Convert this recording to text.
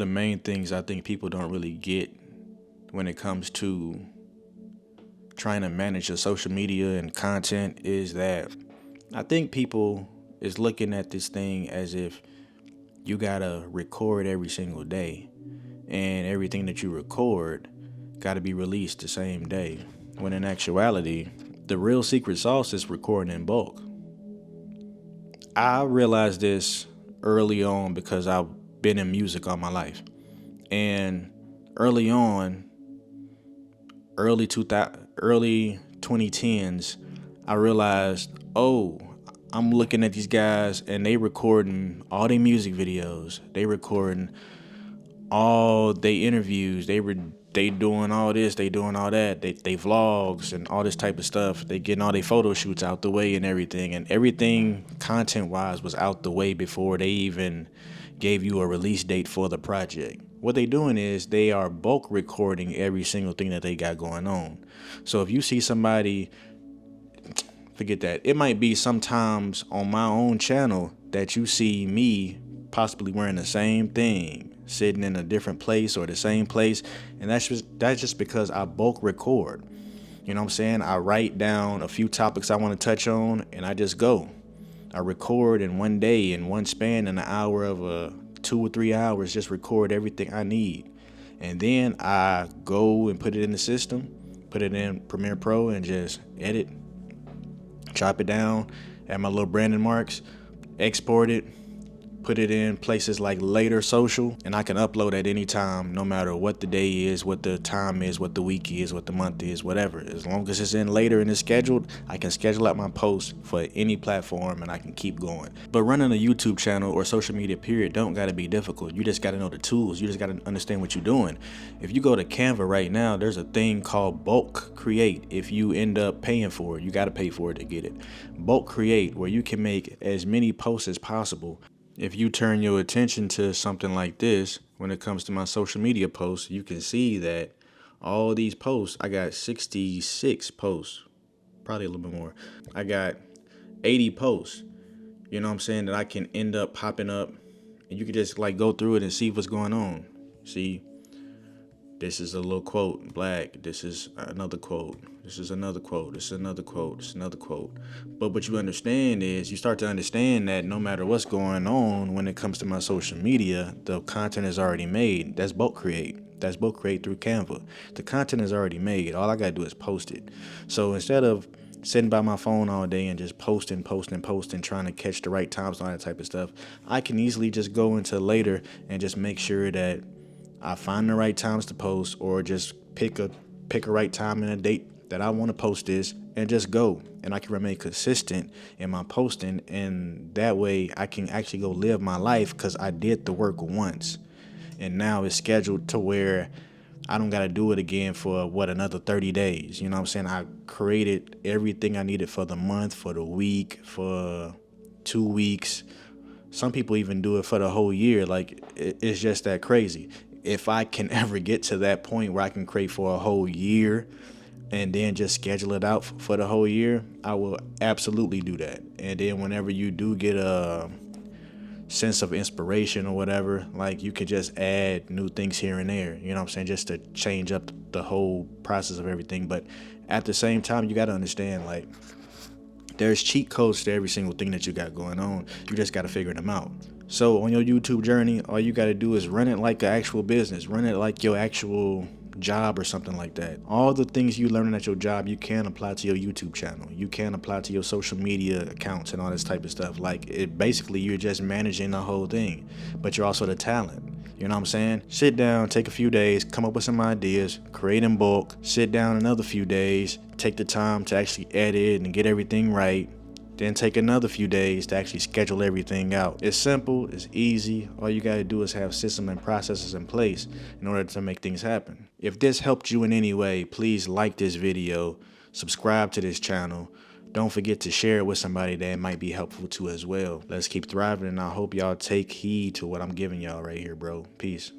the main things I think people don't really get when it comes to trying to manage your social media and content is that I think people is looking at this thing as if you gotta record every single day and everything that you record gotta be released the same day. When in actuality, the real secret sauce is recording in bulk. I realized this early on because I've been in music all my life. And early on, early 2010s, I realized, I'm looking at these guys and they recording all their music videos. They recording all their interviews. They doing all this, they doing all that. They vlogs and all this type of stuff. They getting all their photo shoots out the way and everything content-wise was out the way before they even gave you a release date for the project. What they doing is they are bulk recording every single thing that they got going on. So if you see somebody, forget that. It might be sometimes on my own channel that you see me possibly wearing the same thing, sitting in a different place or the same place, and that's just because I bulk record. You know what I'm saying? I write down a few topics I want to touch on, and I just go. I record in one day, in one span, in an hour of 2 or 3 hours, just record everything I need. And then I go and put it in the system, put it in Premiere Pro and just edit, chop it down, add my little branding marks, export it, put it in places like Later Social, and I can upload at any time, no matter what the day is, what the time is, what the week is, what the month is, whatever. As long as it's in Later and it's scheduled, I can schedule out my posts for any platform and I can keep going. But running a YouTube channel or social media period don't gotta be difficult. You just gotta know the tools. You just gotta understand what you're doing. If you go to Canva right now, there's a thing called Bulk Create. If you end up paying for it, you gotta pay for it to get it. Bulk Create, where you can make as many posts as possible. If you turn your attention to something like this, when it comes to my social media posts, you can see that all these posts, I got 66 posts, probably a little bit more. I got 80 posts, you know what I'm saying, that I can end up popping up, and you can just like go through it and see what's going on. See, this is a little quote, black. This is another quote. This is another quote. This is another quote. This is another quote. But what you understand is you start to understand that no matter what's going on when it comes to my social media, the content is already made. That's Bulk Create. That's Bulk Create through Canva. The content is already made. All I got to do is post it. So instead of sitting by my phone all day and just posting, trying to catch the right times and all that type of stuff, I can easily just go into Later and just make sure that I find the right times to post, or just pick a right time and a date that I want to post this and just go. And I can remain consistent in my posting, and that way I can actually go live my life because I did the work once. And now it's scheduled to where I don't got to do it again for another 30 days. You know what I'm saying? I created everything I needed for the month, for the week, for 2 weeks. Some people even do it for the whole year. Like, it's just that crazy. If I can ever get to that point where I can create for a whole year and then just schedule it out for the whole year, I will absolutely do that. And then whenever you do get a sense of inspiration or whatever, like, you can just add new things here and there, you know what I'm saying, just to change up the whole process of everything. But at the same time, you got to understand, like, there's cheat codes to every single thing that you got going on. You just got to figure them out. So on your YouTube journey, all you got to do is run it like an actual business. Run it like your actual job or something like that. All the things you learning at your job, you can apply to your YouTube channel. You can apply to your social media accounts and all this type of stuff. Like, it basically, you're just managing the whole thing, but you're also the talent. You know what I'm saying? Sit down, take a few days, come up with some ideas, create in bulk, sit down another few days, take the time to actually edit and get everything right. Then take another few days to actually schedule everything out. It's simple, it's easy. All you gotta do is have systems and processes in place in order to make things happen. If this helped you in any way, please like this video, subscribe to this channel. Don't forget to share it with somebody that might be helpful to as well. Let's keep thriving, and I hope y'all take heed to what I'm giving y'all right here, bro. Peace.